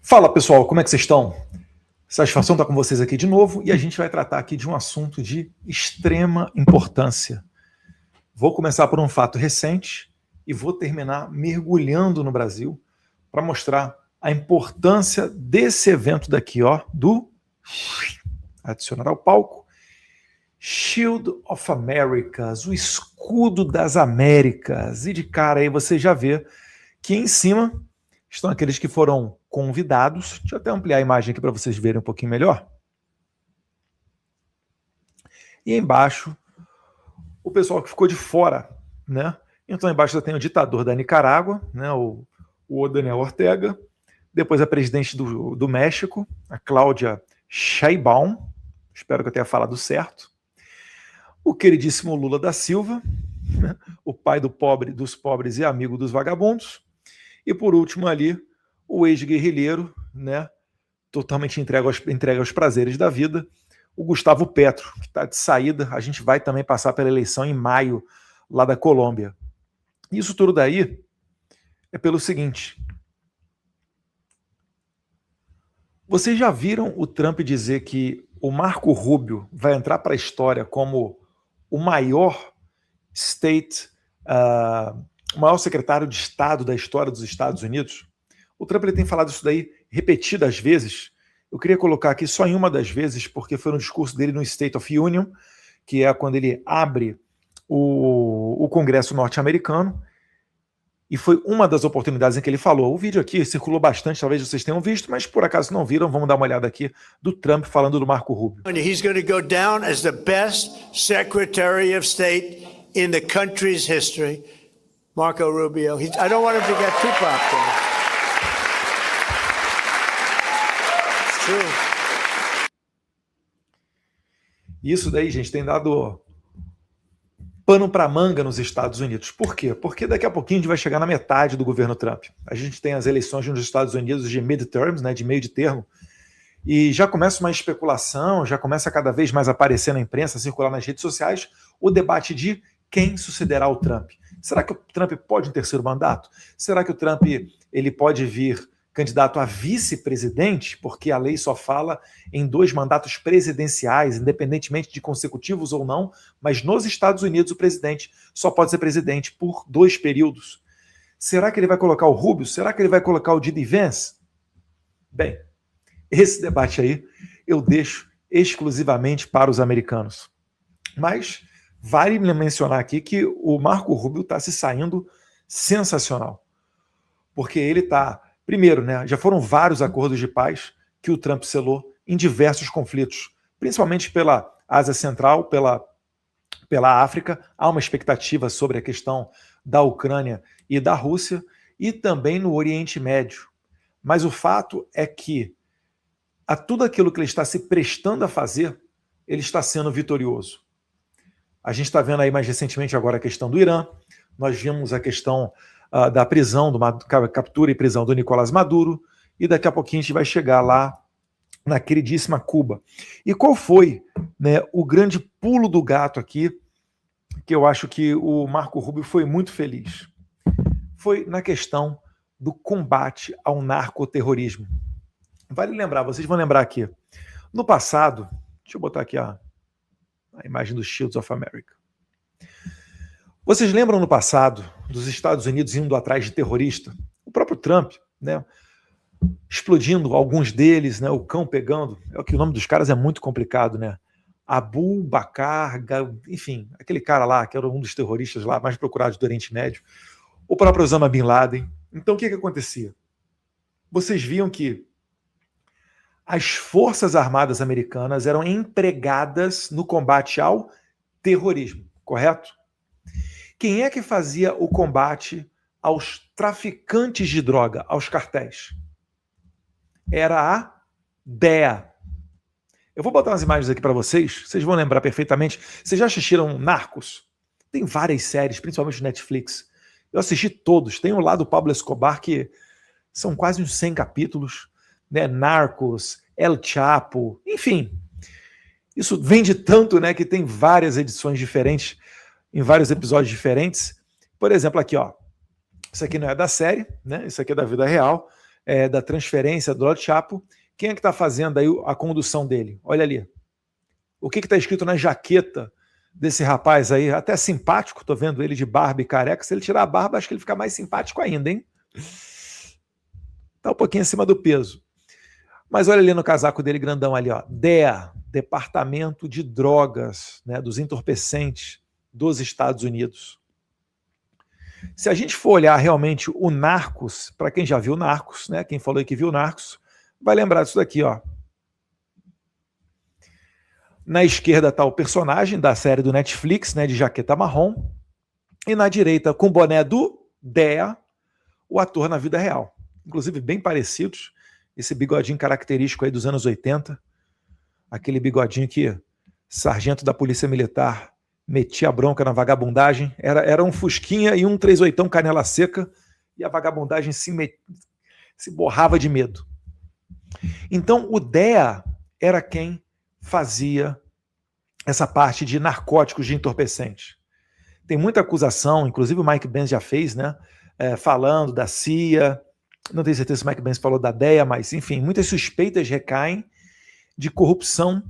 Fala pessoal, como é que vocês estão? Satisfação estar com vocês aqui de novo e a gente vai tratar aqui de um assunto de extrema importância. Vou começar por um fato recente e vou terminar mergulhando no Brasil para mostrar a importância desse evento daqui, ó, do adicionar ao palco Shield of Americas, o escudo das Américas. E de cara aí você já vê que em cima estão aqueles que foram convidados. Deixa eu até ampliar a imagem aqui para vocês verem um pouquinho melhor. E embaixo, o pessoal que ficou de fora, né? Então embaixo já tem o ditador da Nicarágua, né? O Daniel Ortega. Depois a presidente do México, a Cláudia Sheinbaum. Espero que eu tenha falado certo. O queridíssimo Lula da Silva, né? O pai dos pobres e amigo dos vagabundos. E por último ali, o ex-guerrilheiro, né, totalmente entregue aos prazeres da vida, o Gustavo Petro, que está de saída. A gente vai também passar pela eleição em maio, lá da Colômbia. Isso tudo daí é pelo seguinte. Vocês já viram o Trump dizer que o Marco Rubio vai entrar para a história como o maior o maior secretário de Estado da história dos Estados Unidos? O Trump ele tem falado isso daí repetidas vezes. Eu queria colocar aqui só em uma das vezes, porque foi no discurso dele no State of Union, que é quando ele abre o Congresso norte-americano, e foi uma das oportunidades em que ele falou. O vídeo aqui circulou bastante, talvez vocês tenham visto, mas por acaso não viram, vamos dar uma olhada aqui do Trump falando do Marco Rubio. He's going to go down as the best Secretary of State in the country's history. Marco Rubio. I don't want him to get too popular. It's true. Isso daí, gente, tem dado pano para manga nos Estados Unidos. Por quê? Porque daqui a pouquinho a gente vai chegar na metade do governo Trump. A gente tem as eleições nos Estados Unidos de midterms, né, de meio de termo, e já começa uma especulação, já começa a cada vez mais aparecer na imprensa, circular nas redes sociais, o debate de quem sucederá o Trump. Será que o Trump pode um terceiro mandato? Será que o Trump ele pode vir candidato a vice-presidente? Porque a lei só fala em 2 mandatos presidenciais, independentemente de consecutivos ou não, mas nos Estados Unidos o presidente só pode ser presidente por 2 períodos. Será que ele vai colocar o Rubio? Será que ele vai colocar o J.D. Vance? Bem, esse debate aí eu deixo exclusivamente para os americanos. Mas vale mencionar aqui que o Marco Rubio está se saindo sensacional. Porque ele está... Primeiro, né, já foram vários acordos de paz que o Trump selou em diversos conflitos, principalmente pela Ásia Central, pela África. Há uma expectativa sobre a questão da Ucrânia e da Rússia, e também no Oriente Médio. Mas o fato é que a tudo aquilo que ele está se prestando a fazer, ele está sendo vitorioso. A gente está vendo aí mais recentemente agora a questão do Irã, nós vimos a questão da prisão, captura e prisão do Nicolás Maduro, e daqui a pouquinho a gente vai chegar lá na queridíssima Cuba. E qual foi, né, o grande pulo do gato aqui, que eu acho que o Marco Rubio foi muito feliz? Foi na questão do combate ao narcoterrorismo. Vale lembrar, vocês vão lembrar aqui, no passado, deixa eu botar aqui a imagem dos Shields of America. Vocês lembram no passado dos Estados Unidos indo atrás de terrorista? O próprio Trump, né, explodindo alguns deles, né, o cão pegando. É que o nome dos caras é muito complicado, né? Abu Bakr, enfim, aquele cara lá que era um dos terroristas lá mais procurados do Oriente Médio. O próprio Osama Bin Laden. Então o que acontecia? Vocês viam que as forças armadas americanas eram empregadas no combate ao terrorismo, correto? Quem é que fazia o combate aos traficantes de droga, aos cartéis? Era a DEA. Eu vou botar umas imagens aqui para vocês, vocês vão lembrar perfeitamente. Vocês já assistiram Narcos? Tem várias séries, principalmente no Netflix. Eu assisti todos. Tem um lá do Pablo Escobar, que são quase uns 100 capítulos, né? Narcos, El Chapo, enfim. Isso vende tanto, né, que tem várias edições diferentes, em vários episódios diferentes. Por exemplo, aqui, ó. Isso aqui não é da série, né? Isso aqui é da vida real. da transferência do El Chapo. Quem é que está fazendo aí a condução dele? Olha ali. O que está escrito na jaqueta desse rapaz aí? Até simpático, estou vendo ele de barba e careca. Se ele tirar a barba, acho que ele fica mais simpático ainda, hein? Está um pouquinho acima do peso. Mas olha ali no casaco dele, grandão ali, ó. DEA, Departamento de Drogas, né, dos Entorpecentes dos Estados Unidos. Se a gente for olhar realmente o Narcos, para quem já viu Narcos, né, quem falou aí que viu Narcos, vai lembrar disso daqui, ó. Na esquerda está o personagem da série do Netflix, né, de jaqueta marrom, e na direita, com o boné do DEA, o ator na vida real. Inclusive bem parecidos, esse bigodinho característico aí dos anos 80, aquele bigodinho que sargento da Polícia Militar metia a bronca na vagabundagem, era um fusquinha e um 38 canela seca, e a vagabundagem se borrava de medo. Então o DEA era quem fazia essa parte de narcóticos, de entorpecentes. Tem muita acusação, inclusive o Mike Pence já fez, né, falando da CIA, não tenho certeza se o Mike Pence falou da DEA, mas enfim, muitas suspeitas recaem de corrupção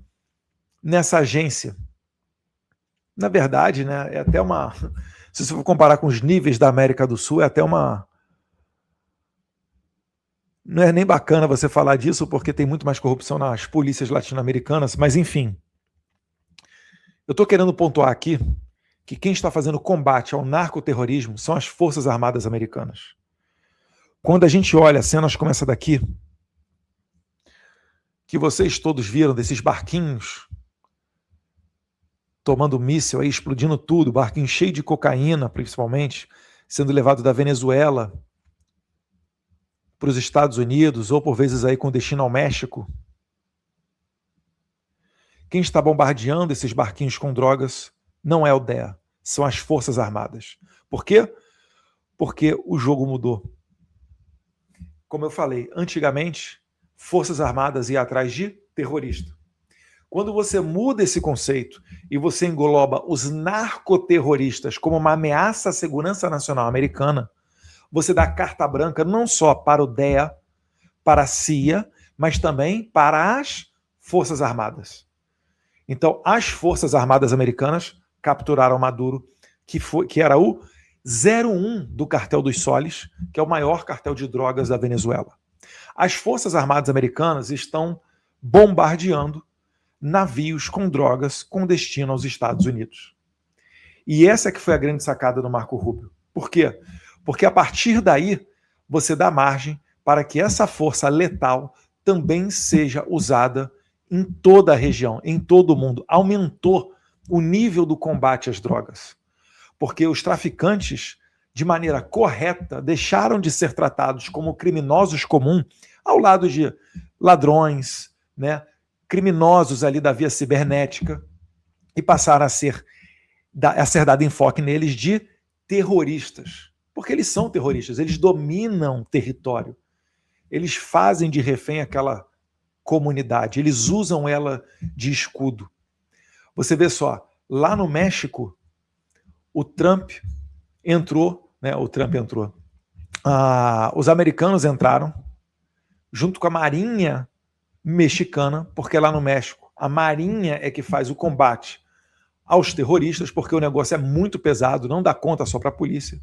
nessa agência. Na verdade, né, é até uma... Se você for comparar com os níveis da América do Sul, é até uma... Não é nem bacana você falar disso, porque tem muito mais corrupção nas polícias latino-americanas, mas enfim. Eu estou querendo pontuar aqui que quem está fazendo combate ao narcoterrorismo são as Forças Armadas Americanas. Quando a gente olha cenas como essa daqui, que vocês todos viram desses barquinhos tomando míssil, aí, explodindo tudo, barquinho cheio de cocaína, principalmente, sendo levado da Venezuela para os Estados Unidos, ou por vezes aí com destino ao México. Quem está bombardeando esses barquinhos com drogas não é o DEA, são as Forças Armadas. Por quê? Porque o jogo mudou. Como eu falei, antigamente, Forças Armadas iam atrás de terrorista. Quando você muda esse conceito e você engloba os narcoterroristas como uma ameaça à segurança nacional americana, você dá carta branca não só para o DEA, para a CIA, mas também para as Forças Armadas. Então, as Forças Armadas americanas capturaram Maduro, que era o 01 do Cartel dos Soles, que é o maior cartel de drogas da Venezuela. As Forças Armadas americanas estão bombardeando navios com drogas com destino aos Estados Unidos. E essa que foi a grande sacada do Marco Rubio. Por quê? Porque a partir daí você dá margem para que essa força letal também seja usada em toda a região, em todo o mundo. Aumentou o nível do combate às drogas. Porque os traficantes, de maneira correta, deixaram de ser tratados como criminosos comuns ao lado de ladrões, né, criminosos ali da via cibernética, e passaram a ser dado enfoque neles de terroristas. Porque eles são terroristas, eles dominam território. Eles fazem de refém aquela comunidade, eles usam ela de escudo. Você vê só, lá no México, o Trump entrou, né? Os americanos entraram junto com a Marinha mexicana, porque lá no México a Marinha é que faz o combate aos terroristas, porque o negócio é muito pesado, não dá conta só para a polícia.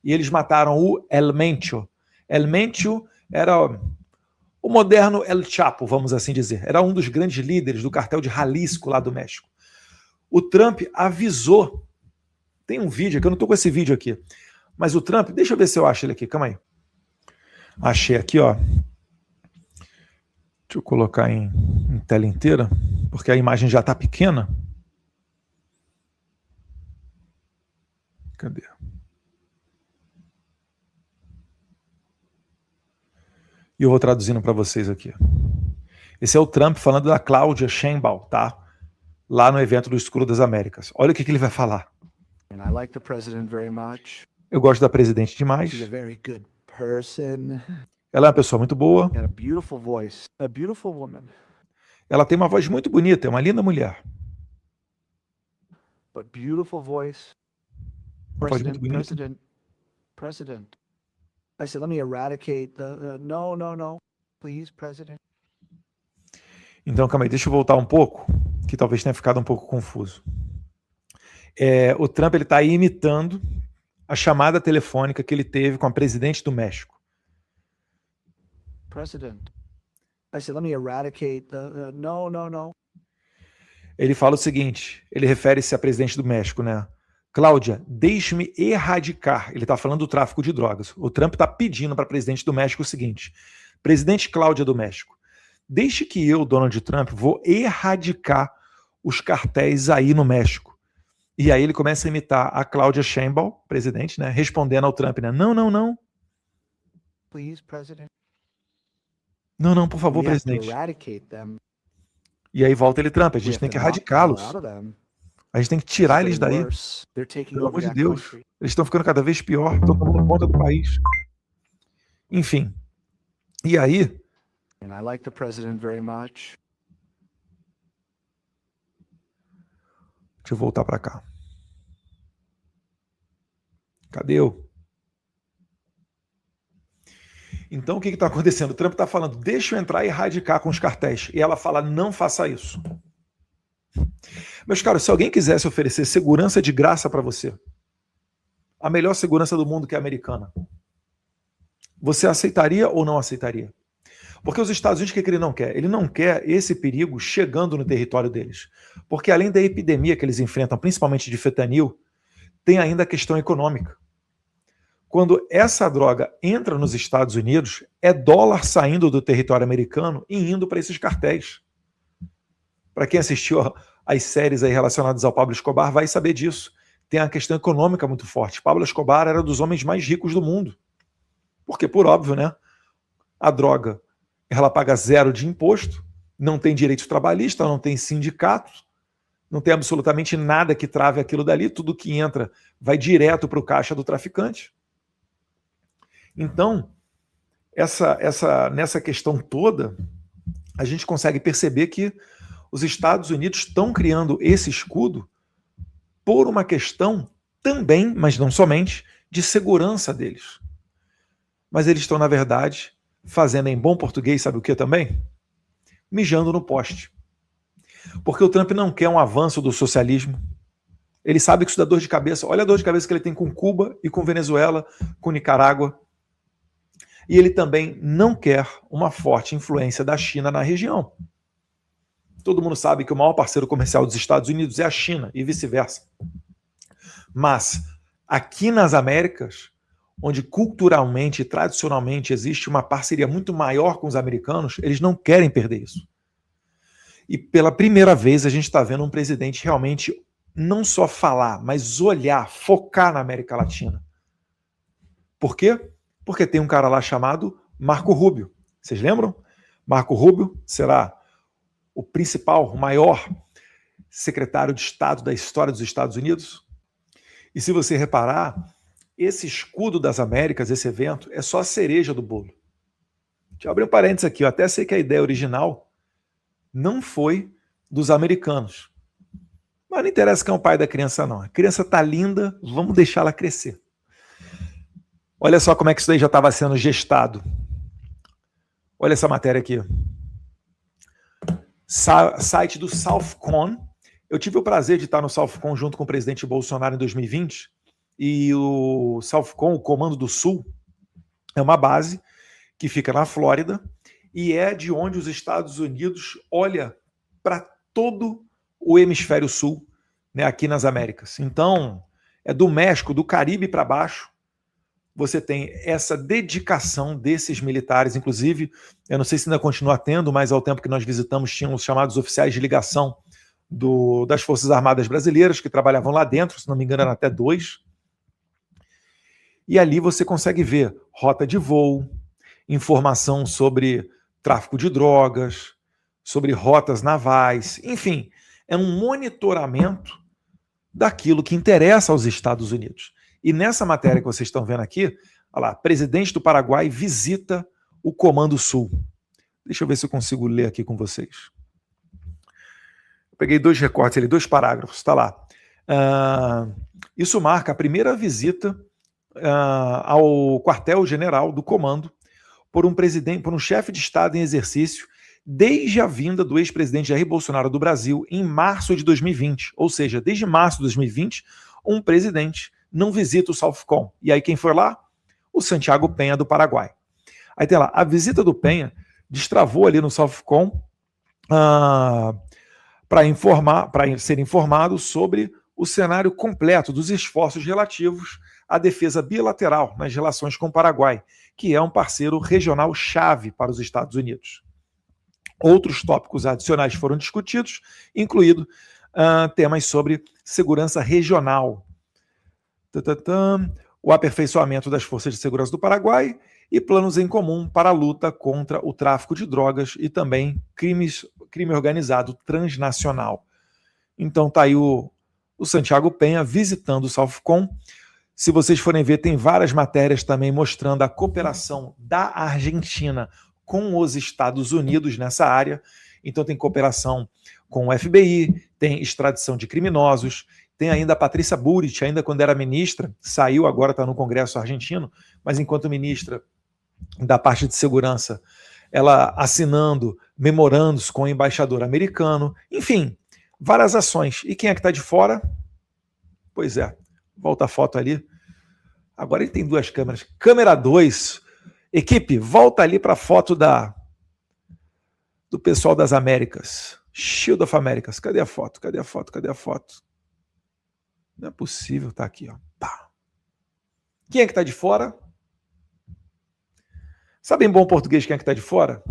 E eles mataram o El Mencho. El Mencho era o moderno El Chapo, vamos assim dizer. Era um dos grandes líderes do cartel de Jalisco lá do México. O Trump avisou. Tem um vídeo aqui, eu não estou com esse vídeo aqui, mas o Trump, deixa eu ver se eu acho ele aqui, calma aí. Achei aqui, ó. Deixa eu colocar em tela inteira, porque a imagem já está pequena. Cadê? E eu vou traduzindo para vocês aqui. Esse é o Trump falando da Cláudia Sheinbaum, tá? Lá no evento do Escuro das Américas. Olha o que ele vai falar. I like the president very much. Eu gosto da presidente demais. She's a very good person. Ela é uma pessoa muito boa. Got a beautiful voice. A beautiful woman. Ela tem uma voz muito bonita, é uma linda mulher. But beautiful voice. Uma voz muito bonita. President. I said, let me eradicate the no, please, President. Então, calma aí, deixa eu voltar um pouco, que talvez tenha ficado um pouco confuso. O Trump está imitando a chamada telefônica que ele teve com a presidente do México. President. I said, let me eradicate the no. Ele fala o seguinte, ele refere-se à presidente do México, né? Cláudia, deixe-me erradicar. Ele está falando do tráfico de drogas. O Trump está pedindo para a presidente do México o seguinte, presidente Cláudia do México, deixe que eu, Donald Trump, vou erradicar os cartéis aí no México. E aí ele começa a imitar a Cláudia Sheinbaum, presidente, né, respondendo ao Trump, né? Não. Please, President. Não, por favor, We have to presidente. eradicate them. E aí volta ele, Trump, a We gente have tem to que knock the hell erradicá-los. out of them. A gente tem que tirar It's eles getting daí. worse. They're taking Pelo over amor de that Deus. country. Eles estão ficando cada vez pior, estão tomando conta do país. Enfim. E aí, And I like the president very much. deixa eu voltar para cá. Cadê eu? Então, o que está acontecendo? O Trump está falando, deixa eu entrar e erradicar com os cartéis. E ela fala, não faça isso. Meus caros, se alguém quisesse oferecer segurança de graça para você, a melhor segurança do mundo que é a americana, você aceitaria ou não aceitaria? Porque os Estados Unidos, o que ele não quer? Ele não quer esse perigo chegando no território deles. Porque além da epidemia que eles enfrentam, principalmente de fentanil, tem ainda a questão econômica. Quando essa droga entra nos Estados Unidos, é dólar saindo do território americano e indo para esses cartéis. Para quem assistiu às séries aí relacionadas ao Pablo Escobar, vai saber disso. Tem a questão econômica muito forte. Pablo Escobar era dos homens mais ricos do mundo. Porque, por óbvio, né? A droga, ela paga 0 de imposto, não tem direito trabalhista, não tem sindicato, não tem absolutamente nada que trave aquilo dali, tudo que entra vai direto para o caixa do traficante. Então, nessa questão toda, a gente consegue perceber que os Estados Unidos estão criando esse escudo por uma questão também, mas não somente, de segurança deles. Mas eles estão, na verdade, fazendo em bom português, sabe o que também? Mijando no poste. Porque o Trump não quer um avanço do socialismo. Ele sabe que isso dá dor de cabeça. Olha a dor de cabeça que ele tem com Cuba e com Venezuela, com Nicarágua. E ele também não quer uma forte influência da China na região. Todo mundo sabe que o maior parceiro comercial dos Estados Unidos é a China e vice-versa. Mas aqui nas Américas, onde culturalmente e tradicionalmente existe uma parceria muito maior com os americanos, eles não querem perder isso. E pela primeira vez a gente está vendo um presidente realmente não só falar, mas olhar, focar na América Latina. Por quê? Porque tem um cara lá chamado Marco Rubio. Vocês lembram? Marco Rubio será o principal, o maior secretário de Estado da história dos Estados Unidos. E se você reparar, esse escudo das Américas, esse evento, é só a cereja do bolo. Deixa eu abrir um parênteses aqui. Eu até sei que a ideia original não foi dos americanos. Mas não interessa quem é o pai da criança, não. A criança está linda, vamos deixá-la crescer. Olha só como é que isso daí já estava sendo gestado. Olha essa matéria aqui. Site do Southcon. Eu tive o prazer de estar no Southcon junto com o presidente Bolsonaro em 2020. E o Southcon, o Comando do Sul, é uma base que fica na Flórida e é de onde os Estados Unidos olha para todo o hemisfério sul, né, aqui nas Américas. Então, é do México, do Caribe para baixo, você tem essa dedicação desses militares. Inclusive, eu não sei se ainda continua tendo, mas ao tempo que nós visitamos, tinham os chamados oficiais de ligação das Forças Armadas Brasileiras, que trabalhavam lá dentro, se não me engano, eram até 2. E ali você consegue ver rota de voo, informação sobre tráfico de drogas, sobre rotas navais, enfim, é um monitoramento daquilo que interessa aos Estados Unidos. E nessa matéria que vocês estão vendo aqui, olha lá, presidente do Paraguai visita o Comando Sul. Deixa eu ver se eu consigo ler aqui com vocês. Eu peguei 2 recortes ali, 2 parágrafos, está lá. Isso marca a primeira visita ao quartel-general do comando por um chefe de Estado em exercício desde a vinda do ex-presidente Jair Bolsonaro do Brasil em março de 2020. Ou seja, desde março de 2020, um presidente não visita o SOUTHCOM. E aí quem foi lá? O Santiago Penha do Paraguai. Aí tem lá, a visita do Penha destravou ali no SOUTHCOM para ser informado sobre o cenário completo dos esforços relativos à defesa bilateral nas relações com o Paraguai, que é um parceiro regional chave para os Estados Unidos. Outros tópicos adicionais foram discutidos, incluindo temas sobre segurança regional, o aperfeiçoamento das forças de segurança do Paraguai e planos em comum para a luta contra o tráfico de drogas e também crime organizado transnacional. Então tá aí o Santiago Penha visitando o SOUTHCOM. Se vocês forem ver, tem várias matérias também mostrando a cooperação da Argentina com os Estados Unidos nessa área. Então tem cooperação com o FBI, tem extradição de criminosos, tem ainda a Patrícia Bullrich, ainda quando era ministra, saiu, agora está no Congresso argentino, mas enquanto ministra da parte de segurança, ela assinando memorandos com o embaixador americano, enfim, várias ações. E quem é que está de fora? Pois é, volta a foto ali. Agora ele tem duas câmeras. Câmera 2. Equipe, volta ali para a foto do pessoal das Américas. Shield of Americas. Cadê a foto? Cadê a foto? Cadê a foto? Não é possível, tá aqui, ó. Pá. Quem é que tá de fora? Sabe em bom português quem é que tá de fora?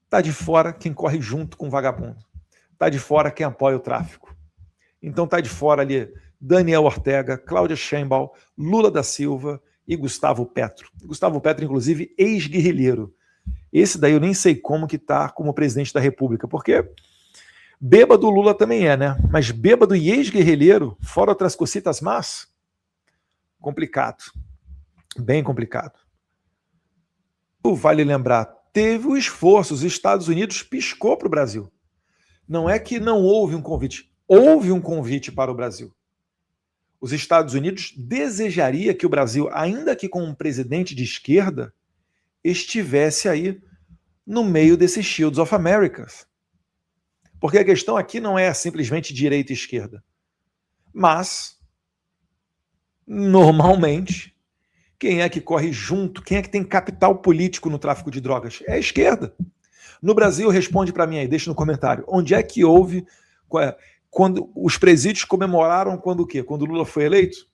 Tá de fora quem corre junto com o vagabundo. Tá de fora quem apoia o tráfico. Então tá de fora ali Daniel Ortega, Cláudia Sheinbaum, Lula da Silva e Gustavo Petro. Gustavo Petro, inclusive, ex-guerrilheiro. Esse daí eu nem sei como que tá como presidente da República, porque bêbado Lula também é, né? Mas bêbado e ex-guerrilheiro, fora outras cositas más, complicado. Bem complicado. Vale lembrar, teve o esforço, os Estados Unidos piscou para o Brasil. Não é que não houve um convite. Houve um convite para o Brasil. Os Estados Unidos desejaria que o Brasil, ainda que com um presidente de esquerda, estivesse aí no meio desses Shields of Americas. Porque a questão aqui não é simplesmente direita e esquerda. Mas, normalmente, quem é que corre junto, quem é que tem capital político no tráfico de drogas? É a esquerda. No Brasil, responde para mim aí, deixa no comentário. Onde é que houve, quando os presídios comemoraram quando o quê? Quando o Lula foi eleito?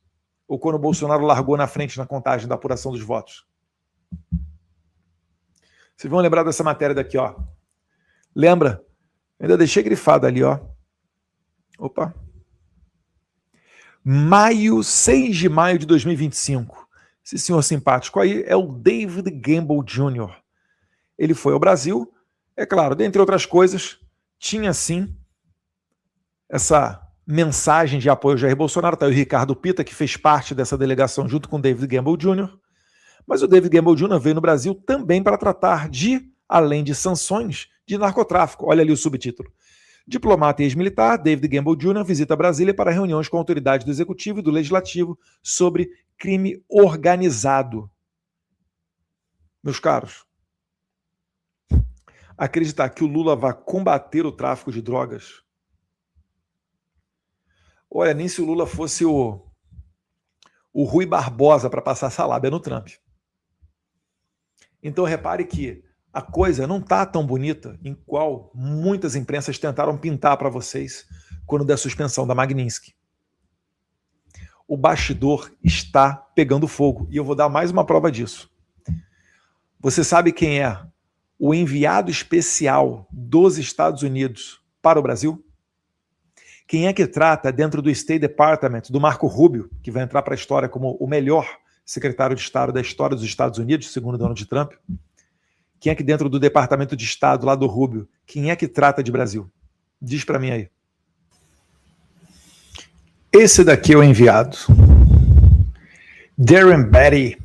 Ou quando o Bolsonaro largou na frente na contagem da apuração dos votos? Vocês vão lembrar dessa matéria daqui, ó. Lembra? Ainda deixei grifado ali, ó. Opa. 6 de maio de 2025. Esse senhor simpático aí é o David Gamble Jr. Ele foi ao Brasil, é claro, dentre outras coisas, tinha sim essa mensagem de apoio ao Jair Bolsonaro. Tá aí o Ricardo Pita, que fez parte dessa delegação junto com o David Gamble Jr. Mas o David Gamble Jr. veio no Brasil também para tratar de, além de sanções, de narcotráfico. Olha ali o subtítulo. Diplomata e ex-militar, David Gamble Jr. visita Brasília para reuniões com a autoridade do Executivo e do Legislativo sobre crime organizado. Meus caros, acreditar que o Lula vai combater o tráfico de drogas? Olha, nem se o Lula fosse o Rui Barbosa para passar essa lábia no Trump. Então repare que a coisa não está tão bonita em qual muitas imprensas tentaram pintar para vocês quando da suspensão da Magnitsky. O bastidor está pegando fogo e eu vou dar mais uma prova disso. Você sabe quem é o enviado especial dos Estados Unidos para o Brasil? Quem é que trata dentro do State Department do Marco Rubio, que vai entrar para a história como o melhor secretário de Estado da história dos Estados Unidos, segundo Donald Trump? Quem é que dentro do Departamento de Estado lá do Rubio, quem é que trata de Brasil? Diz para mim aí. Esse daqui é o enviado. Darren Beatty.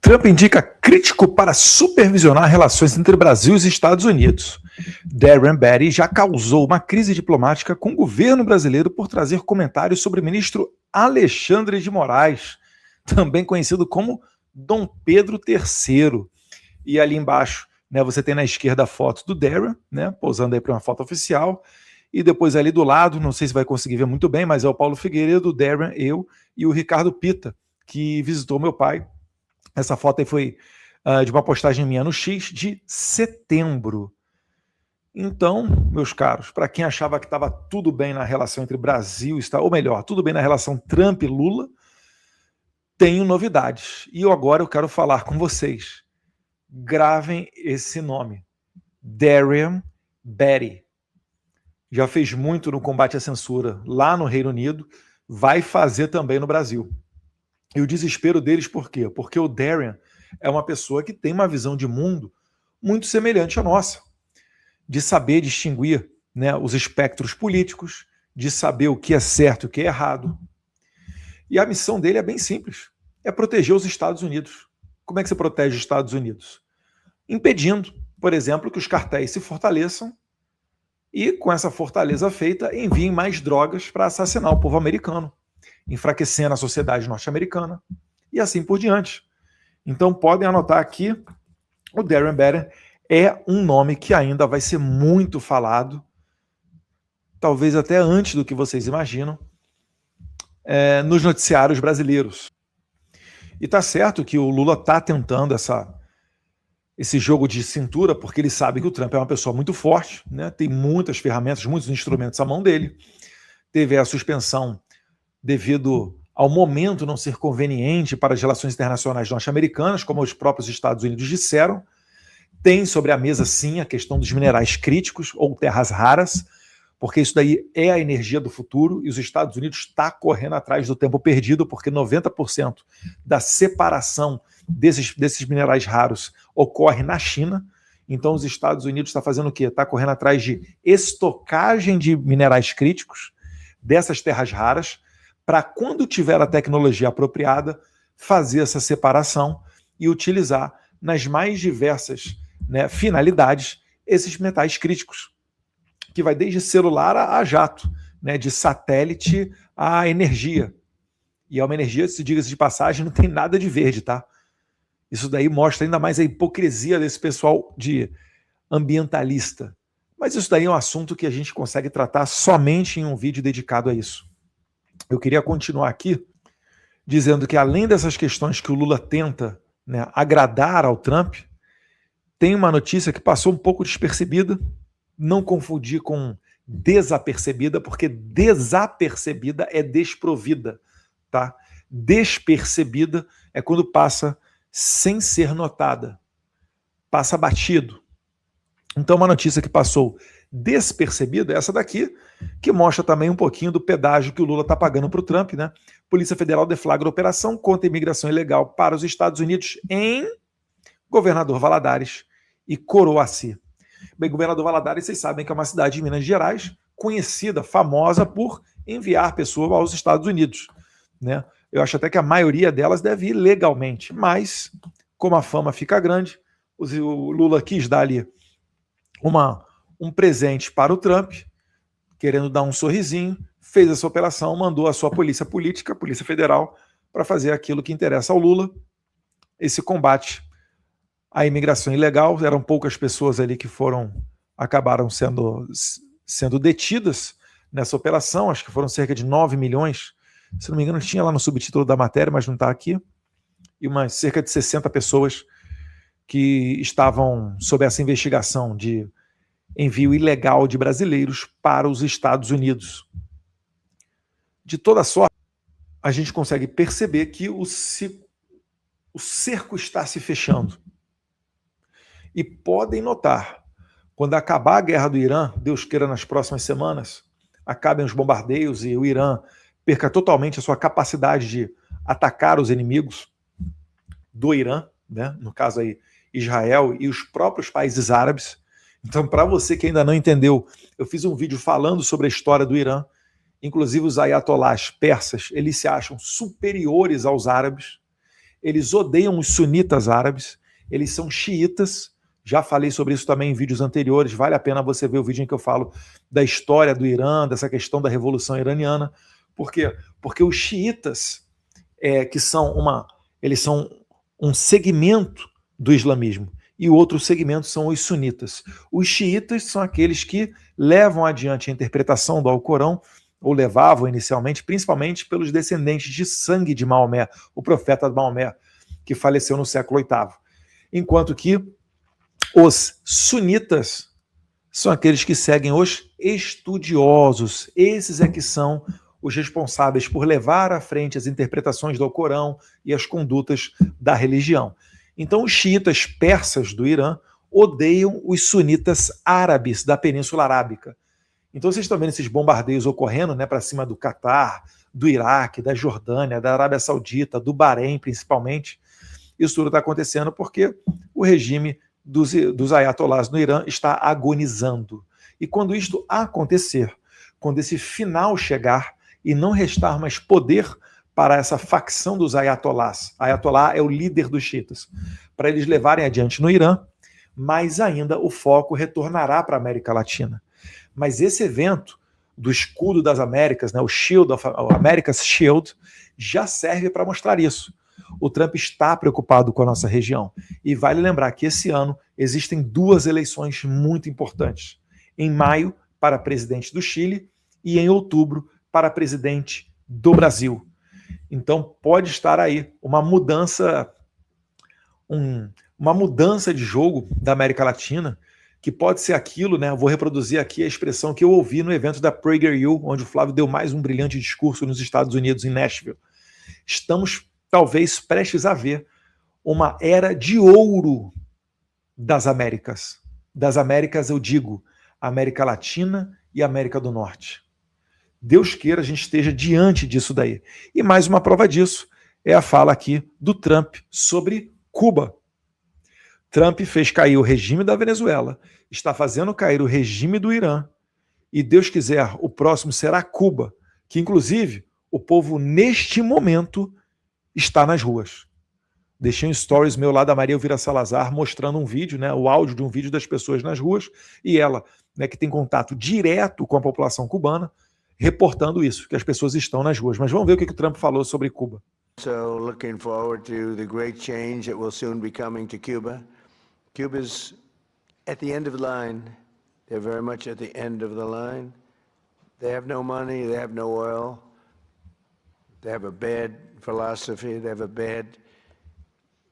Trump indica crítico para supervisionar relações entre Brasil e os Estados Unidos. Darren Beatty já causou uma crise diplomática com o governo brasileiro por trazer comentários sobre o ministro Alexandre de Moraes. também conhecido como Dom Pedro III. E ali embaixo, né, você tem na esquerda a foto do Darren, né, posando aí para uma foto oficial, e depois ali do lado, não sei se vai conseguir ver muito bem, mas é o Paulo Figueiredo, o Darren, eu e o Ricardo Pita, que visitou meu pai. Essa foto aí foi de uma postagem minha no X de setembro. Então, meus caros, para quem achava que estava tudo bem na relação entre Brasil e Estados, ou melhor, tudo bem na relação Trump e Lula, tenho novidades. E agora eu quero falar com vocês. Gravem esse nome. Darren Beattie. Já fez muito no combate à censura lá no Reino Unido, vai fazer também no Brasil. E o desespero deles por quê? Porque o Darren é uma pessoa que tem uma visão de mundo muito semelhante à nossa, de saber distinguir, né, os espectros políticos, de saber o que é certo e o que é errado. E a missão dele é bem simples, é proteger os Estados Unidos. Como é que você protege os Estados Unidos? Impedindo, por exemplo, que os cartéis se fortaleçam e, com essa fortaleza feita, enviem mais drogas para assassinar o povo americano, enfraquecendo a sociedade norte-americana e assim por diante. Então podem anotar aqui, o Darren Beattie é um nome que ainda vai ser muito falado, talvez até antes do que vocês imaginam, nos noticiários brasileiros. E tá certo que o Lula tá tentando esse jogo de cintura, porque ele sabe que o Trump é uma pessoa muito forte, né? Tem muitas ferramentas, muitos instrumentos à mão dele. Teve a suspensão devido ao momento não ser conveniente para as relações internacionais norte-americanas, como os próprios Estados Unidos disseram. Tem sobre a mesa, sim, a questão dos minerais críticos ou terras raras, porque isso daí é a energia do futuro e os Estados Unidos está correndo atrás do tempo perdido, porque 90% da separação desses minerais raros ocorre na China. Então os Estados Unidos está fazendo o quê? Está correndo atrás de estocagem de minerais críticos dessas terras raras, para quando tiver a tecnologia apropriada, fazer essa separação e utilizar nas mais diversas, né, finalidades esses metais críticos, que vai desde celular a jato, né, de satélite a energia. E é uma energia, se diga-se de passagem, não tem nada de verde, tá? Isso daí mostra ainda mais a hipocrisia desse pessoal de ambientalista. Mas isso daí é um assunto que a gente consegue tratar somente em um vídeo dedicado a isso. Eu queria continuar aqui dizendo que, além dessas questões que o Lula tenta, né, agradar ao Trump, tem uma notícia que passou um pouco despercebida, não confundir com desapercebida, porque desapercebida é desprovida, tá? Despercebida é quando passa sem ser notada, passa batido. Então, uma notícia que passou despercebida é essa daqui, que mostra também um pouquinho do pedágio que o Lula está pagando para o Trump, né? Polícia Federal deflagra operação contra a imigração ilegal para os Estados Unidos em Governador Valadares e Coroaci. Bem, Governador Valadares, vocês sabem que é uma cidade de Minas Gerais, conhecida, famosa por enviar pessoas aos Estados Unidos, né? Eu acho até que a maioria delas deve ir legalmente, mas, como a fama fica grande, o Lula quis dar ali um presente para o Trump, querendo dar um sorrisinho, fez essa operação, mandou a sua polícia política, a Polícia Federal, para fazer aquilo que interessa ao Lula, esse combate à imigração ilegal. Eram poucas pessoas ali que acabaram sendo detidas nessa operação, acho que foram cerca de 9 milhões, se não me engano tinha lá no subtítulo da matéria, mas não está aqui, e cerca de 60 pessoas que estavam sob essa investigação de envio ilegal de brasileiros para os Estados Unidos. De toda sorte, a gente consegue perceber que o cerco está se fechando. E podem notar, quando acabar a guerra do Irã, Deus queira nas próximas semanas, acabem os bombardeios e o Irã perca totalmente a sua capacidade de atacar os inimigos do Irã, né? No caso aí, Israel e os próprios países árabes. Então, para você que ainda não entendeu, eu fiz um vídeo falando sobre a história do Irã. Inclusive os ayatolás persas, eles se acham superiores aos árabes, eles odeiam os sunitas árabes, eles são xiitas. Já falei sobre isso também em vídeos anteriores, vale a pena você ver o vídeo em que eu falo da história do Irã, dessa questão da Revolução Iraniana. Por quê? Porque os xiitas, eles são um segmento do islamismo, e o outro segmento são os sunitas. Os xiitas são aqueles que levam adiante a interpretação do Alcorão, ou levavam inicialmente, principalmente pelos descendentes de sangue de Maomé, o profeta de Maomé, que faleceu no século VIII. Enquanto que os sunitas são aqueles que seguem os estudiosos. Esses é que são os responsáveis por levar à frente as interpretações do Alcorão e as condutas da religião. Então, os xiitas persas do Irã odeiam os sunitas árabes da Península Arábica. Então, vocês estão vendo esses bombardeios ocorrendo, né, para cima do Catar, do Iraque, da Jordânia, da Arábia Saudita, do Bahrein, principalmente. Isso tudo está acontecendo porque o regime dos ayatolás no Irã está agonizando. E quando isto acontecer, quando esse final chegar e não restar mais poder para essa facção dos ayatolás, ayatolá é o líder dos xiitas, para eles levarem adiante no Irã, mais ainda o foco retornará para a América Latina. Mas esse evento do escudo das Américas, né, o America's Shield, já serve para mostrar isso. O Trump está preocupado com a nossa região. E vale lembrar que esse ano existem 2 eleições muito importantes. Em maio, para presidente do Chile, e em outubro, para presidente do Brasil. Então pode estar aí uma mudança de jogo da América Latina, que pode ser aquilo, né? Eu vou reproduzir aqui a expressão que eu ouvi no evento da PragerU, onde o Flávio deu mais um brilhante discurso nos Estados Unidos, em Nashville. Estamos talvez prestes a ver uma era de ouro das Américas. Das Américas, eu digo, América Latina e América do Norte. Deus queira a gente esteja diante disso daí. E mais uma prova disso é a fala aqui do Trump sobre Cuba. Trump fez cair o regime da Venezuela, está fazendo cair o regime do Irã, e Deus quiser, o próximo será Cuba, que inclusive o povo neste momento está nas ruas. Deixei um stories meu lá da Maria Elvira Salazar mostrando um vídeo, né, o áudio de um vídeo das pessoas nas ruas, e ela, né, que tem contato direto com a população cubana, reportando isso, que as pessoas estão nas ruas. Mas vamos ver o que o Trump falou sobre Cuba. So looking forward to the great change that will soon be coming to Cuba. Cuba's at the end of the line. They're very much at the end of the line. They have no money, they have no oil. They have a bad philosophy, they have a bad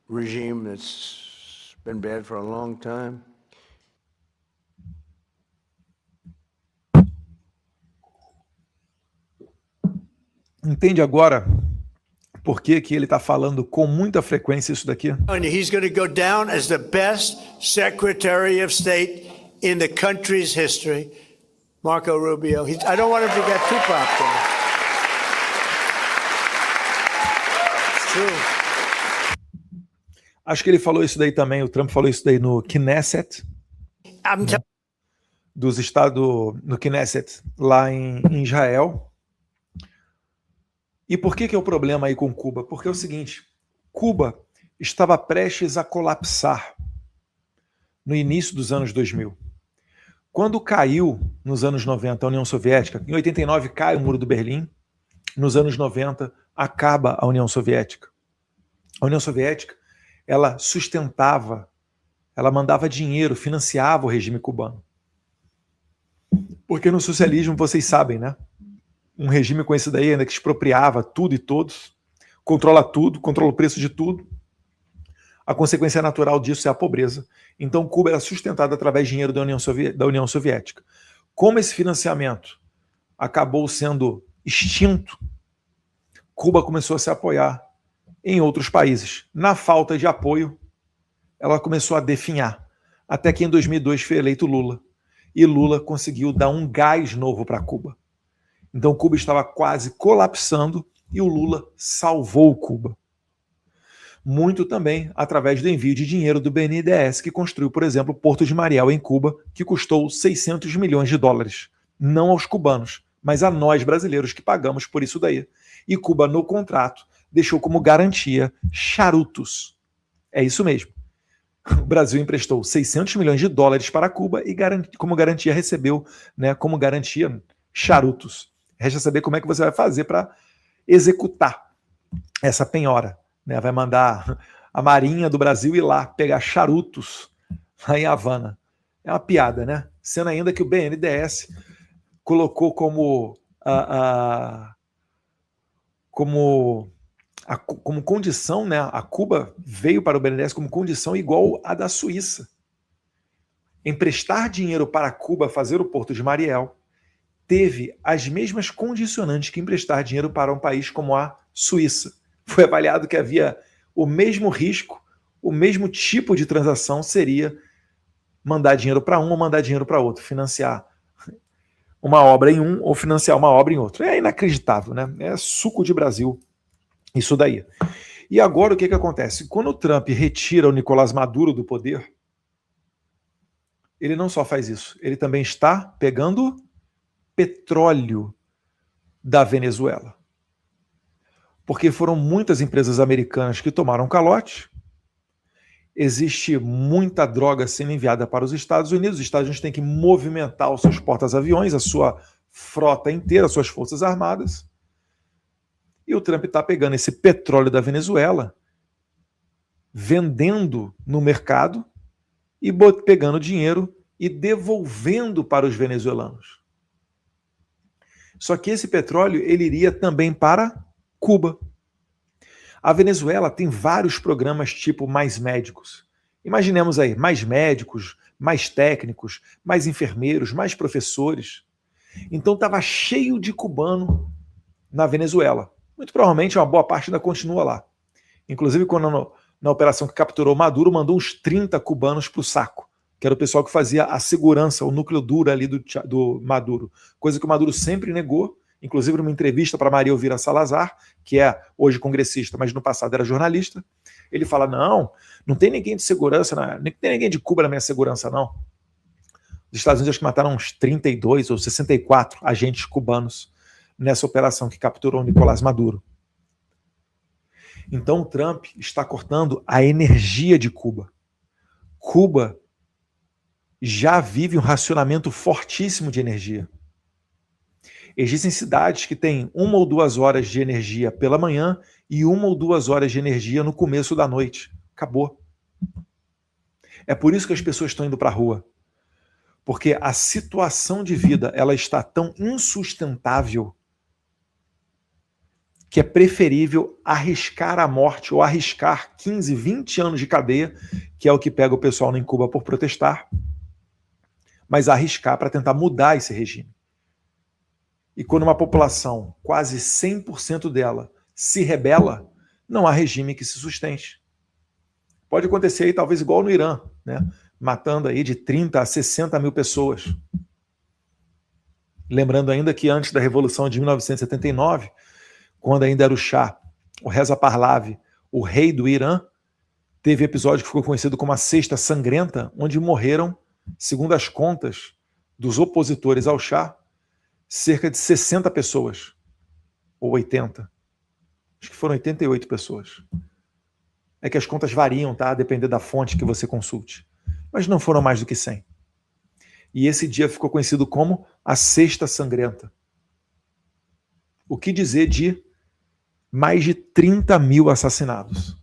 regime that's been bad for a long time. Entende agora por que ele está falando com muita frequência isso daqui? He's going to go down as the best Secretary of State in the country's history, Marco Rubio. I don't want him to get too popular. It's true. Acho que ele falou isso daí também, o Trump falou isso daí no Knesset, dos Estados, no Knesset, lá em Israel. E por que é o problema aí com Cuba? Porque é o seguinte, Cuba estava prestes a colapsar no início dos anos 2000. Quando caiu, nos anos 90, a União Soviética, em 89 cai o Muro do Berlim, nos anos 90 acaba a União Soviética. A União Soviética, ela sustentava, ela mandava dinheiro, financiava o regime cubano. Porque no socialismo, vocês sabem, né? Um regime com esse daí ainda que expropriava tudo e todos, controla o preço de tudo. A consequência natural disso é a pobreza. Então Cuba era sustentada através de dinheiro da União Soviética. Como esse financiamento acabou sendo extinto, Cuba começou a se apoiar em outros países. Na falta de apoio, ela começou a definhar. Até que em 2002 foi eleito Lula. E Lula conseguiu dar um gás novo para Cuba. Então Cuba estava quase colapsando e o Lula salvou Cuba. Muito também através do envio de dinheiro do BNDES, que construiu, por exemplo, o Porto de Mariel em Cuba, que custou 600 milhões de dólares. Não aos cubanos, mas a nós brasileiros que pagamos por isso daí. E Cuba, no contrato, deixou como garantia charutos. É isso mesmo. O Brasil emprestou 600 milhões de dólares para Cuba e como garantia recebeu, né, como garantia charutos. Resta saber como é que você vai fazer para executar essa penhora, né? Vai mandar a Marinha do Brasil ir lá pegar charutos lá em Havana. É uma piada, né? Sendo ainda que o BNDES colocou como condição, né? A Cuba veio para o BNDES como condição igual à da Suíça. Emprestar dinheiro para Cuba fazer o Porto de Mariel teve as mesmas condicionantes que emprestar dinheiro para um país como a Suíça. Foi avaliado que havia o mesmo risco, o mesmo tipo de transação seria mandar dinheiro para um ou mandar dinheiro para outro, financiar uma obra em um ou financiar uma obra em outro. É inacreditável, né? É suco de Brasil isso daí. E agora o que acontece? Quando o Trump retira o Nicolás Maduro do poder, ele não só faz isso, ele também está pegando petróleo da Venezuela. Porque foram muitas empresas americanas que tomaram calote, existe muita droga sendo enviada para os Estados Unidos, os Estados Unidos têm que movimentar os seus portas-aviões, a sua frota inteira, as suas forças armadas, e o Trump está pegando esse petróleo da Venezuela, vendendo no mercado e pegando dinheiro e devolvendo para os venezuelanos. Só que esse petróleo ele iria também para Cuba. A Venezuela tem vários programas tipo Mais Médicos. Imaginemos aí, mais médicos, mais técnicos, mais enfermeiros, mais professores. Então estava cheio de cubano na Venezuela. Muito provavelmente uma boa parte ainda continua lá. Inclusive, quando na operação que capturou Maduro, mandou uns 30 cubanos para o saco, que era o pessoal que fazia a segurança, o núcleo duro ali do Maduro. Coisa que o Maduro sempre negou, inclusive numa entrevista para Maria Elvira Salazar, que é hoje congressista, mas no passado era jornalista. Ele fala, não tem ninguém de segurança, não tem ninguém de Cuba na minha segurança, não. Os Estados Unidos acho que mataram uns 32 ou 64 agentes cubanos nessa operação que capturou o Nicolás Maduro. Então o Trump está cortando a energia de Cuba. Cuba já vive um racionamento fortíssimo de energia. Existem cidades que têm 1 ou 2 horas de energia pela manhã e 1 ou 2 horas de energia no começo da noite. Acabou. É por isso que as pessoas estão indo para a rua. Porque a situação de vida ela está tão insustentável que é preferível arriscar a morte ou arriscar 15, 20 anos de cadeia, que é o que pega o pessoal em Cuba por protestar, mas arriscar para tentar mudar esse regime. E quando uma população, quase 100% dela, se rebela, não há regime que se sustente. Pode acontecer aí talvez igual no Irã, né? Matando aí de 30 a 60 mil pessoas. Lembrando ainda que antes da Revolução de 1979, quando ainda era o Shah, o Reza Pahlavi, o rei do Irã, teve episódio que ficou conhecido como a Sexta Sangrenta, onde morreram, segundo as contas dos opositores ao Shah, cerca de 60 pessoas, ou 80. Acho que foram 88 pessoas. É que as contas variam, tá? A depender da fonte que você consulte. Mas não foram mais do que 100. E esse dia ficou conhecido como a Sexta Sangrenta. O que dizer de mais de 30 mil assassinados?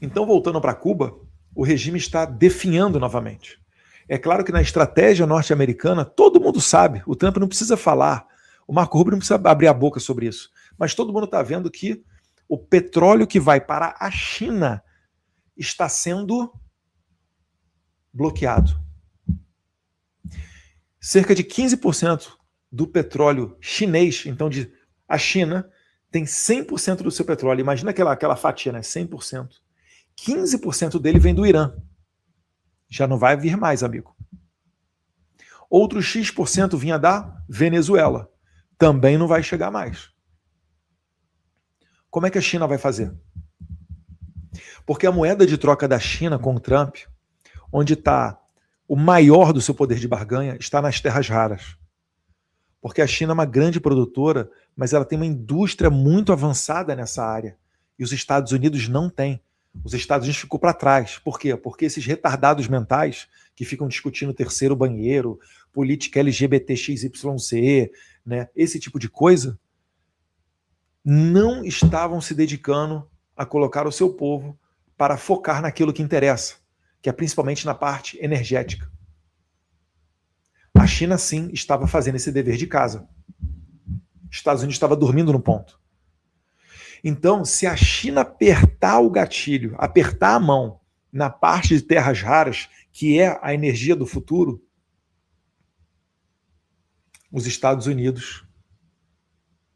Então, voltando para Cuba, o regime está definhando novamente. É claro que na estratégia norte-americana, todo mundo sabe, o Trump não precisa falar, o Marco Rubio não precisa abrir a boca sobre isso, mas todo mundo está vendo que o petróleo que vai para a China está sendo bloqueado. Cerca de 15% do petróleo chinês, então a China tem 100% do seu petróleo, imagina aquela fatia, né? 100%. 15% dele vem do Irã. Já não vai vir mais, amigo. Outro X% vinha da Venezuela. Também não vai chegar mais. Como é que a China vai fazer? Porque a moeda de troca da China com o Trump, onde está o maior do seu poder de barganha, está nas terras raras. Porque a China é uma grande produtora, mas ela tem uma indústria muito avançada nessa área. E os Estados Unidos não têm. Os Estados Unidos ficou para trás. Por quê? Porque esses retardados mentais que ficam discutindo terceiro banheiro, política LGBTXYZ, né, esse tipo de coisa, não estavam se dedicando a colocar o seu povo para focar naquilo que interessa, que é principalmente na parte energética. A China, sim, estava fazendo esse dever de casa. Os Estados Unidos estava dormindo no ponto. Então, se a China apertar o gatilho, apertar a mão na parte de terras raras, que é a energia do futuro, os Estados Unidos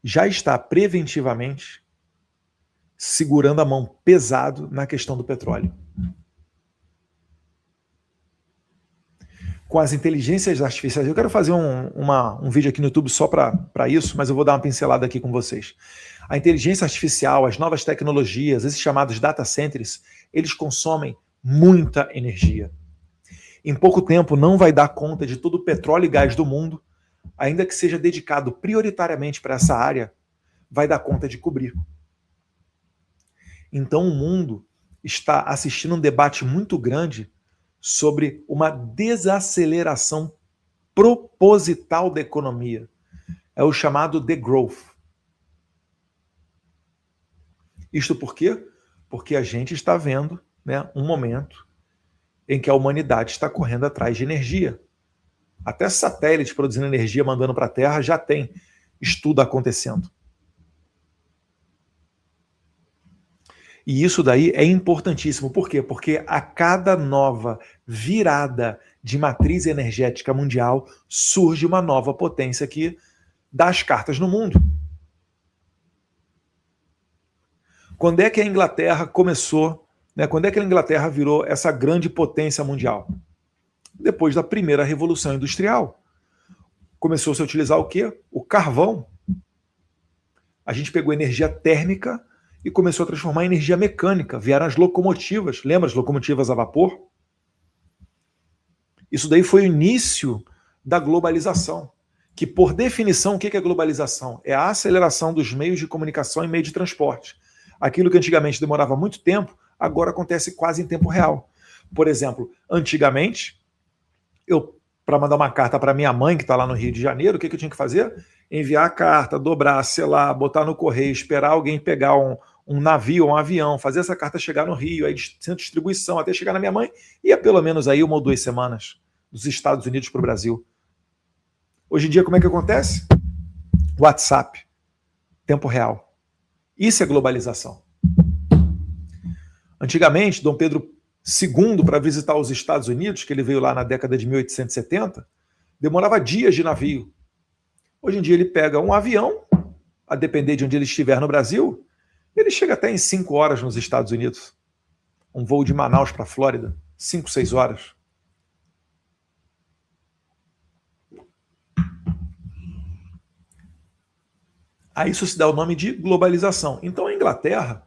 já está preventivamente segurando a mão pesado na questão do petróleo. Com as inteligências artificiais, eu quero fazer um vídeo aqui no YouTube só para isso, mas eu vou dar uma pincelada aqui com vocês. A inteligência artificial, as novas tecnologias, esses chamados data centers, eles consomem muita energia. Em pouco tempo não vai dar conta de todo o petróleo e gás do mundo, ainda que seja dedicado prioritariamente para essa área, vai dar conta de cobrir. Então o mundo está assistindo um debate muito grande sobre uma desaceleração proposital da economia. É o chamado degrowth. Isto por quê? Porque a gente está vendo, né, um momento em que a humanidade está correndo atrás de energia. Até satélite produzindo energia, mandando para a Terra, já tem estudo acontecendo. E isso daí é importantíssimo. Por quê? Porque a cada nova virada de matriz energética mundial surge uma nova potência que dá as cartas no mundo. Quando é que a Inglaterra começou, né? Quando é que a Inglaterra virou essa grande potência mundial? Depois da primeira Revolução Industrial. Começou a se utilizar o quê? O carvão. A gente pegou energia térmica e começou a transformar em energia mecânica. Vieram as locomotivas. Lembra as locomotivas a vapor? Isso daí foi o início da globalização. Que, por definição, o que é globalização? É a aceleração dos meios de comunicação e meio de transporte. Aquilo que antigamente demorava muito tempo, agora acontece quase em tempo real. Por exemplo, antigamente, para mandar uma carta para minha mãe, que está lá no Rio de Janeiro, o que eu tinha que fazer? Enviar a carta, dobrar, selar, botar no correio, esperar alguém pegar um navio, um avião, fazer essa carta chegar no Rio, aí centro de distribuição, até chegar na minha mãe, ia pelo menos aí 1 ou 2 semanas dos Estados Unidos para o Brasil. Hoje em dia, como é que acontece? WhatsApp, tempo real. Isso é globalização. Antigamente, Dom Pedro II, para visitar os Estados Unidos, que ele veio lá na década de 1870, demorava dias de navio. Hoje em dia ele pega um avião, a depender de onde ele estiver no Brasil, ele chega até em 5 horas nos Estados Unidos. Um voo de Manaus para a Flórida, 5, 6 horas. A isso se dá o nome de globalização. Então a Inglaterra,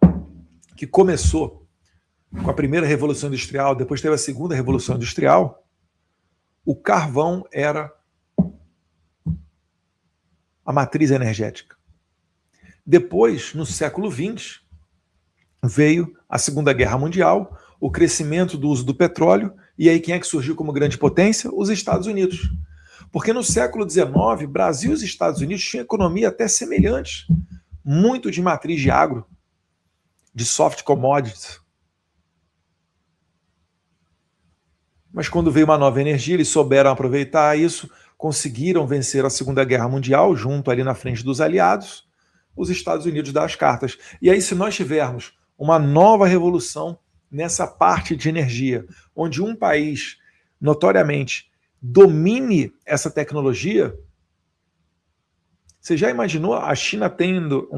que começou com a primeira Revolução Industrial, depois teve a segunda Revolução Industrial, o carvão era a matriz energética. Depois, no século XX, veio a Segunda Guerra Mundial, o crescimento do uso do petróleo, e aí quem é que surgiu como grande potência? Os Estados Unidos. Porque no século XIX, Brasil e os Estados Unidos tinham economia até semelhante, muito de matriz de agro, de soft commodities. Mas quando veio uma nova energia, eles souberam aproveitar isso, conseguiram vencer a Segunda Guerra Mundial, junto ali na frente dos aliados, os Estados Unidos dão as cartas. E aí, se nós tivermos uma nova revolução nessa parte de energia, onde um país notoriamente domine essa tecnologia, você já imaginou a China tendo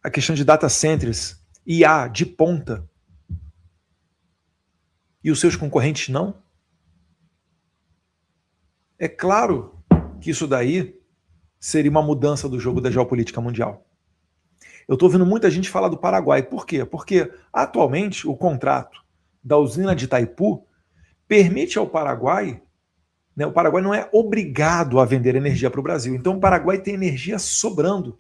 a questão de data centers, IA de ponta, e os seus concorrentes não? É claro que isso daí seria uma mudança do jogo da geopolítica mundial. Eu estou ouvindo muita gente falar do Paraguai. Por quê? Porque atualmente o contrato da usina de Itaipu permite ao Paraguai, né, o Paraguai não é obrigado a vender energia para o Brasil. Então o Paraguai tem energia sobrando.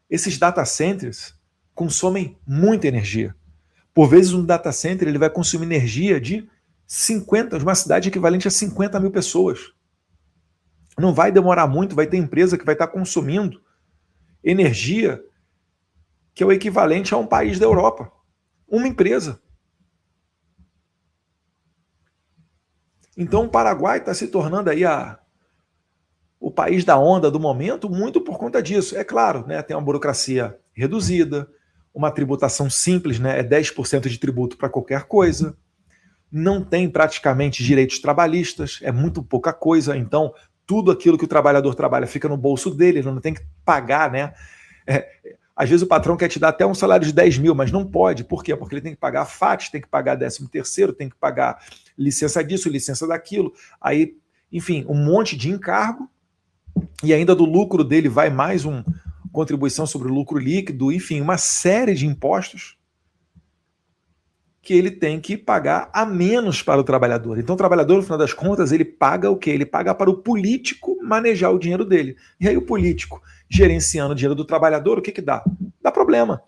Esses data centers consomem muita energia. Por vezes um data center ele vai consumir energia de uma cidade equivalente a 50 mil pessoas. Não vai demorar muito, vai ter empresa que vai estar consumindo energia que é o equivalente a um país da Europa. Uma empresa. Então o Paraguai está se tornando aí o país da onda do momento muito por conta disso. É claro, né, tem uma burocracia reduzida, uma tributação simples, né, é 10% de tributo para qualquer coisa, não tem praticamente direitos trabalhistas, é muito pouca coisa, então tudo aquilo que o trabalhador trabalha fica no bolso dele, ele não tem que pagar, né? Às vezes o patrão quer te dar até um salário de 10 mil, mas não pode. Por quê? Porque ele tem que pagar FAT, tem que pagar 13º, tem que pagar licença disso, licença daquilo. Aí, enfim, um monte de encargo. E ainda do lucro dele vai mais uma contribuição sobre o lucro líquido. Enfim, uma série de impostos que ele tem que pagar a menos para o trabalhador. Então o trabalhador, no final das contas, ele paga o quê? Ele paga para o político manejar o dinheiro dele. E aí o político, gerenciando o dinheiro do trabalhador, o que dá? Dá problema.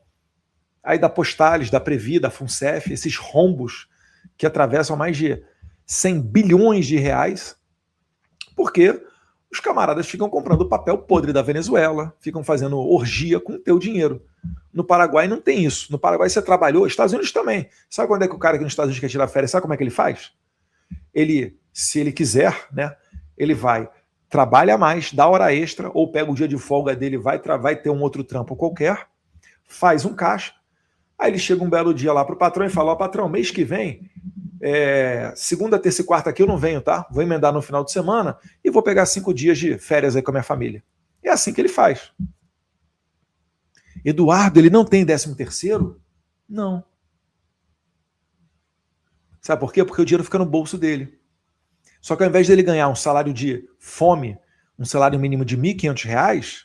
Aí dá Postales, dá Previ, dá Funcef, esses rombos que atravessam mais de 100 bilhões de reais, porque os camaradas ficam comprando papel podre da Venezuela, ficam fazendo orgia com o teu dinheiro. No Paraguai não tem isso. No Paraguai você trabalhou, Estados Unidos também. Sabe quando é que o cara aqui nos Estados Unidos quer tirar férias? Sabe como é que ele faz? Ele, se ele quiser, né, ele vai, trabalha mais, dá hora extra, ou pega o dia de folga dele, vai ter um outro trampo qualquer, faz um caixa, aí ele chega um belo dia lá pro patrão e fala, ó, patrão, mês que vem, segunda, terça e quarta aqui eu não venho, tá? Vou emendar no final de semana e vou pegar 5 dias de férias aí com a minha família. É assim que ele faz. Eduardo, ele não tem 13º? Não. Sabe por quê? Porque o dinheiro fica no bolso dele. Só que ao invés dele ganhar um salário de fome, um salário mínimo de R$ 1.500,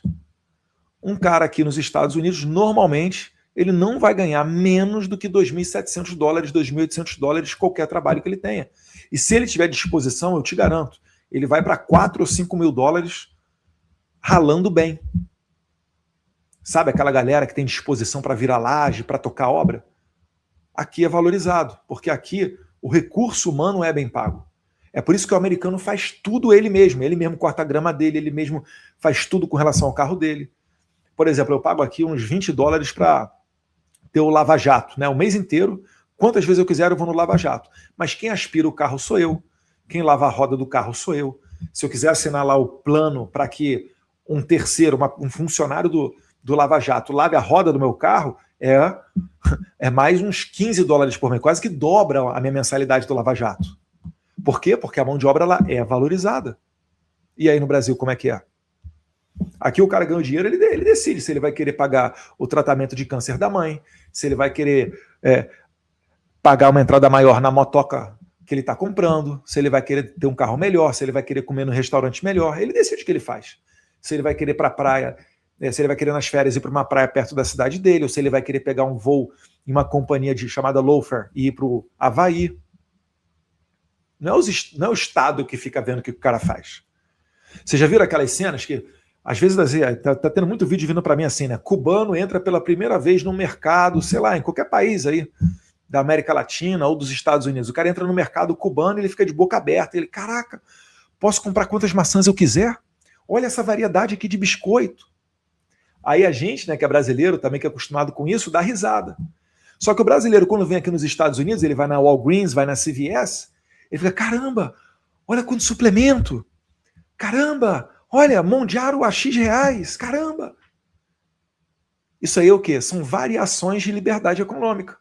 um cara aqui nos Estados Unidos, normalmente, ele não vai ganhar menos do que $2.700, $2.800, qualquer trabalho que ele tenha. E se ele tiver disposição, eu te garanto, ele vai para $4 ou $5 mil ralando bem. Sabe aquela galera que tem disposição para virar laje, para tocar obra? Aqui é valorizado, porque aqui o recurso humano é bem pago. É por isso que o americano faz tudo ele mesmo corta a grama dele, ele mesmo faz tudo com relação ao carro dele. Por exemplo, eu pago aqui uns $20 para ter o lava-jato, né? O mês inteiro, quantas vezes eu quiser eu vou no lava-jato. Mas quem aspira o carro sou eu, quem lava a roda do carro sou eu. Se eu quiser assinar lá o plano para que um terceiro, um funcionário do lava-jato lave a roda do meu carro, é mais uns $15 por mês, quase que dobra a minha mensalidade do lava-jato. Por quê? Porque a mão de obra ela é valorizada. E aí no Brasil, como é que é? Aqui o cara ganha o dinheiro, ele decide se ele vai querer pagar o tratamento de câncer da mãe, se ele vai querer pagar uma entrada maior na motoca que ele está comprando, se ele vai querer ter um carro melhor, se ele vai querer comer num restaurante melhor, ele decide o que ele faz. Se ele vai querer ir para a praia, se ele vai querer nas férias ir para uma praia perto da cidade dele, ou se ele vai querer pegar um voo em uma companhia chamada Loafer e ir para o Havaí. Não é o Estado que fica vendo o que o cara faz. Vocês já viram aquelas cenas que, às vezes, tá tendo muito vídeo vindo para mim assim, né? Cubano entra pela primeira vez no mercado, sei lá, em qualquer país aí, da América Latina ou dos Estados Unidos. O cara entra no mercado cubano e ele fica de boca aberta. Ele, caraca, posso comprar quantas maçãs eu quiser? Olha essa variedade aqui de biscoito. Aí a gente, né, que é brasileiro, também que é acostumado com isso, dá risada. Só que o brasileiro, quando vem aqui nos Estados Unidos, ele vai na Walgreens, vai na CVS, ele fica, caramba, olha quanto suplemento. Caramba, olha, Mondiaro a X reais, caramba. Isso aí é o quê? São variações de liberdade econômica.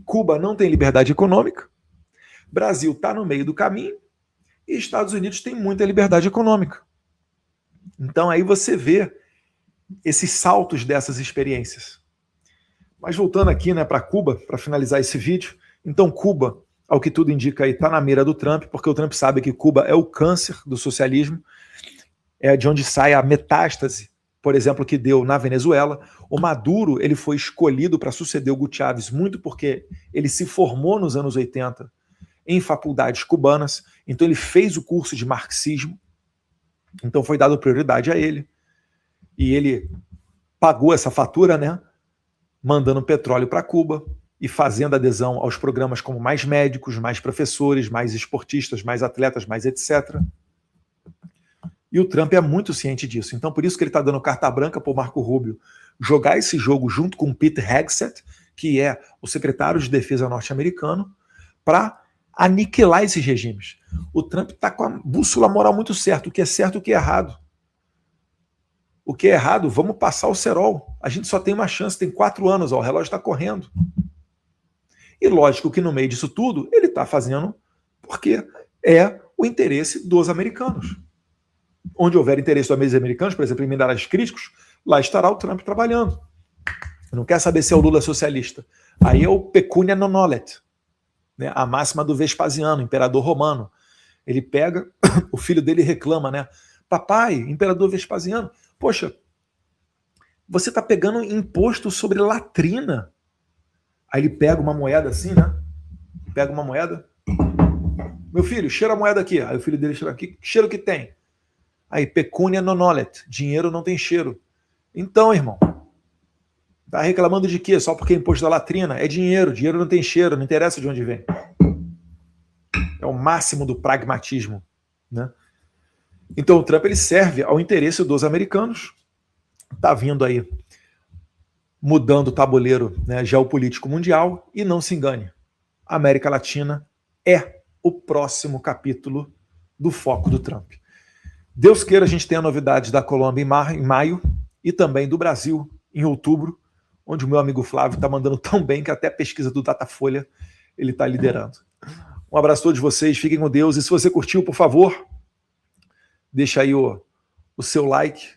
Cuba não tem liberdade econômica, Brasil está no meio do caminho e Estados Unidos tem muita liberdade econômica. Então aí você vê esses saltos dessas experiências. Mas voltando aqui, né, para Cuba, para finalizar esse vídeo, então Cuba, ao que tudo indica aí, está na mira do Trump, porque o Trump sabe que Cuba é o câncer do socialismo, é de onde sai a metástase, por exemplo, que deu na Venezuela. O Maduro, ele foi escolhido para suceder o Hugo Chávez muito porque ele se formou nos anos 80 em faculdades cubanas, então ele fez o curso de marxismo, então foi dado prioridade a ele, e ele pagou essa fatura, né, mandando petróleo para Cuba e fazendo adesão aos programas como mais médicos, mais professores, mais esportistas, mais atletas, mais etc. E o Trump é muito ciente disso. Então, por isso que ele está dando carta branca para o Marco Rubio jogar esse jogo junto com o Pete Hegseth, que é o secretário de defesa norte-americano, para aniquilar esses regimes. O Trump está com a bússola moral muito certa, o que é certo e o que é errado. O que é errado, vamos passar o cerol. A gente só tem uma chance, tem 4 anos, ó, o relógio está correndo. E lógico que no meio disso tudo, ele está fazendo porque é o interesse dos americanos. Onde houver interesse dos americanos, por exemplo, em minerais críticos, lá estará o Trump trabalhando. Não quer saber se é o Lula socialista. Aí é o pecunia non olet, né? A máxima do Vespasiano, imperador romano. Ele pega, o filho dele reclama, né? Papai, imperador Vespasiano, poxa, você está pegando imposto sobre latrina. Aí ele pega uma moeda assim, né? Pega uma moeda. Meu filho, cheira a moeda aqui. Aí o filho dele cheira aqui. Que cheiro que tem? Aí, pecunia non olet. Dinheiro não tem cheiro. Então, irmão, tá reclamando de quê? Só porque é imposto da latrina? É dinheiro. Dinheiro não tem cheiro. Não interessa de onde vem. É o máximo do pragmatismo, né? Então, o Trump ele serve ao interesse dos americanos. Tá vindo aí mudando o tabuleiro, né, geopolítico mundial. E não se engane, a América Latina é o próximo capítulo do foco do Trump. Deus queira a gente tenha novidades da Colômbia em maio e também do Brasil em outubro, onde o meu amigo Flávio está mandando tão bem que até a pesquisa do Datafolha ele está liderando. Um abraço a todos vocês, fiquem com Deus. E se você curtiu, por favor, deixa aí o seu like,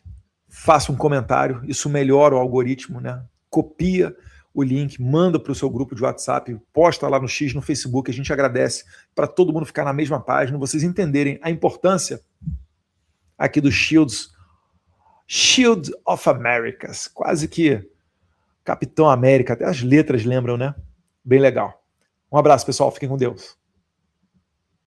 faça um comentário, isso melhora o algoritmo, né? Copia o link, manda para o seu grupo de WhatsApp, posta lá no X, no Facebook, a gente agradece para todo mundo ficar na mesma página, vocês entenderem a importância aqui do Shield of Americas, quase que Capitão América, até as letras lembram, né? Bem legal. Um abraço, pessoal, fiquem com Deus.